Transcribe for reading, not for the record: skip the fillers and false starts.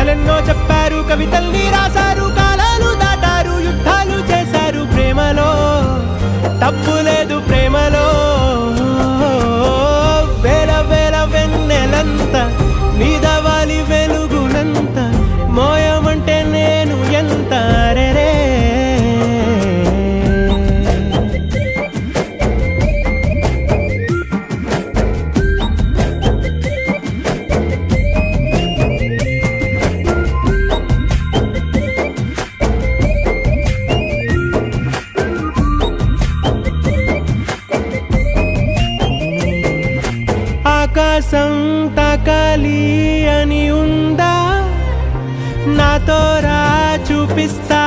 కథలెన్నో చెప్పారు, కవితల్ని రాశారు, కాలాలు దాటారు, యుద్ధాలు చేశారు. ప్రేమలో తప్పు లేదు, ప్రేమలో వేల వేల వెన్నెలంత నీదవాలి వెలుగునంత మోయమంటే నేను ఎంత రే. ఆకాశం తాకాలి అని ఉందా, నాతో రా చూపిస్తా